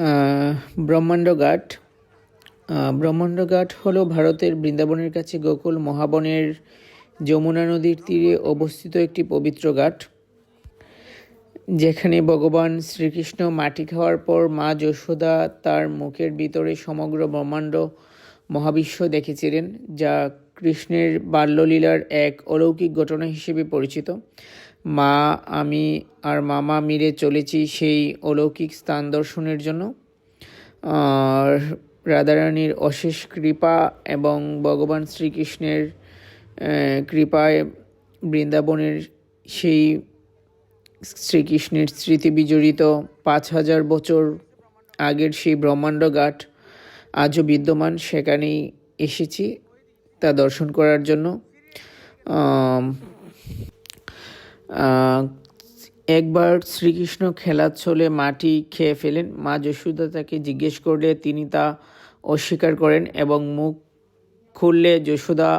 আহ, ব্রহ্মাণ্ড ঘাট। ব্রহ্মাণ্ড ঘাট হলো ভারতের বৃন্দাবনের কাছে গোকুল মহাবনের যমুনা নদীর তীরে অবস্থিত একটি পবিত্র ঘাট, যেখানে ভগবান শ্রীকৃষ্ণ মাটি খাওয়ার পর মা যশোদা তার মুখের ভিতরে সমগ্র ব্রহ্মাণ্ড মহাবিশ্ব দেখেছিলেন, যা কৃষ্ণের বাল্যলীলার এক অলৌকিক ঘটনা হিসেবে পরিচিত। মা, আমি আর মামা মিলে চলেছি সেই অলৌকিক স্থান দর্শনের জন্য। আর রাধারানীর অশেষ কৃপা এবং ভগবান শ্রীকৃষ্ণের কৃপায় বৃন্দাবনের সেই শ্রীকৃষ্ণের স্মৃতি বিজড়িত 5,000 বছর আগের সেই ব্রহ্মাণ্ড ঘাট আজও বিদ্যমান। সেখানেই এসেছি তা দর্শন করার জন্য। একবার শ্রীকৃষ্ণ খেলার ছলে মাটি খেয়ে ফেলেন। মা যশোদা তাকে জিজ্ঞেস করলে তিনি তা অস্বীকার করেন এবং মুখ খুললে যশোদা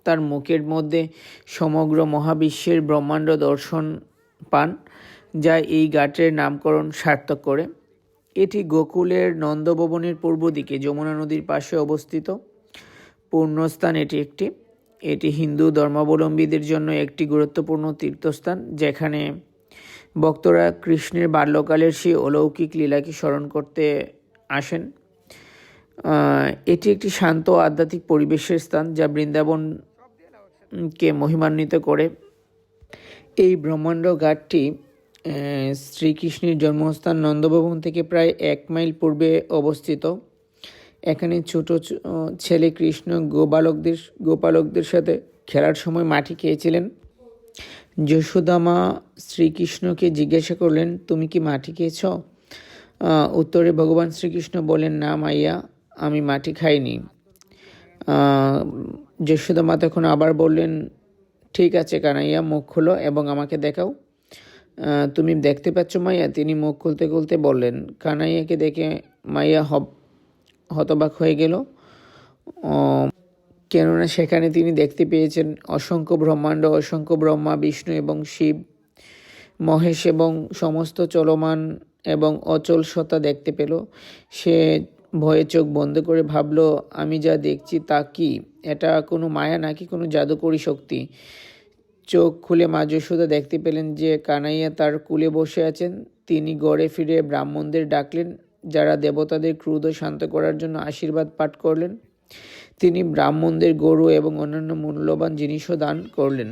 তার মুখের মধ্যে সমগ্র মহাবিশ্বের ব্রহ্মাণ্ড দর্শন পান, যা এই ঘাটের নামকরণ সার্থক করে। এটি গোকুলের নন্দভবনের পূর্ব দিকে যমুনা নদীর পাশে অবস্থিত পূর্ণস্থান। এটি হিন্দু ধর্মাবলম্বীদের জন্য একটি গুরুত্বপূর্ণ তীর্থস্থান, যেখানে ভক্তরা কৃষ্ণের বাল্যকালের সেই অলৌকিক লীলাকে স্মরণ করতে আসেন। এটি একটি শান্ত আধ্যাত্মিক পরিবেশের স্থান, যা বৃন্দাবনকে মহিমান্বিত করে। এই ব্রহ্মাণ্ড ঘাটটি শ্রীকৃষ্ণের জন্মস্থান নন্দভবন থেকে প্রায় 1 মাইল পূর্বে অবস্থিত। এখানে ছোট ছেলে কৃষ্ণ গোপালকদের সাথে খেলার সময় মাটি খেয়েছিলেন। যশোদা মা শ্রীকৃষ্ণকে জিজ্ঞাসা করলেন, তুমি কি মাটি খেয়েছ? উত্তরে ভগবান শ্রীকৃষ্ণ বলেন, না মাইয়া, আমি মাটি খাইনি। যশোদা মা তখন আবার বললেন, ঠিক আছে কানাইয়া, মুখ খোলো এবং আমাকে দেখাও। তুমি দেখতে পাচ্ছ মাইয়া? তিনি মুখ খুলতে খুলতে বললেন। কানাইয়াকে দেখে মাইয়া হতবাক হয়ে গেল, কেননা সেখানে তিনি দেখতে পেয়েছেন অসংখ্য ব্রহ্মাণ্ড, অসংখ্য ব্রহ্মা, বিষ্ণু এবং শিব, মহেশ এবং সমস্ত চলমান এবং অচল সত্তা দেখতে পেল। সে ভয়ে চোখ বন্ধ করে ভাবল, আমি যা দেখছি তা কি? এটা কোনো মায়া নাকি কোনো জাদুকরী শক্তি? চোখ খুলে মা যশোদা দেখতে পেলেন যে কানাইয়া তার কুলে বসে আছেন। তিনি গড়ে ফিরে ব্রাহ্মণদের ডাকলেন, যারা দেবতাদের ক্রোধ শান্ত করার জন্য আশীর্বাদ পাঠ করলেন। তিনি ব্রাহ্মণদের গরু এবং অন্যান্য মূল্যবান জিনিসও দান করলেন।